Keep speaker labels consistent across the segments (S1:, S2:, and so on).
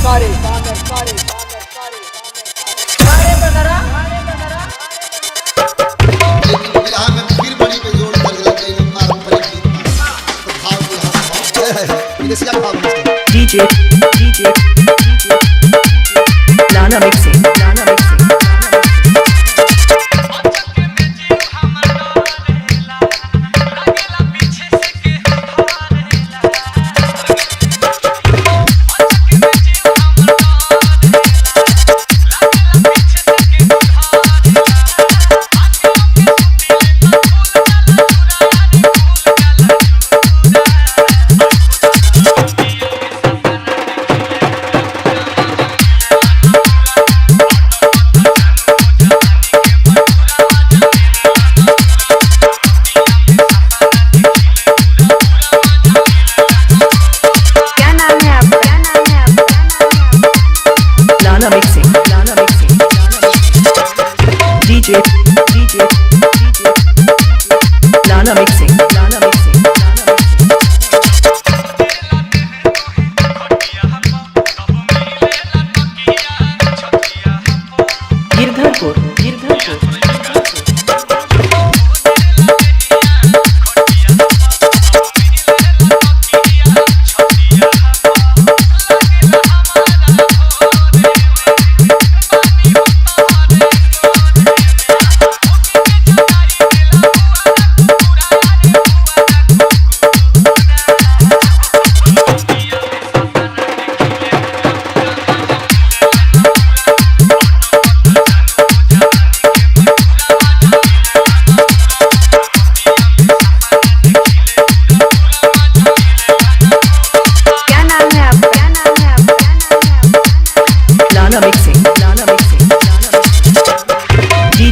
S1: सारे
S2: बिरहा में फिर बड़ी पे जोर कर दिया कहीं पारंपरिक गीत तो भाव बिरहा विदेशिया भाव
S3: DJ Lana mixing DJ Lana mixing Girdharpur Lana mixing DJ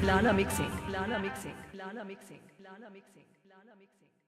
S3: Lana mixing Girdharpur Lana mixing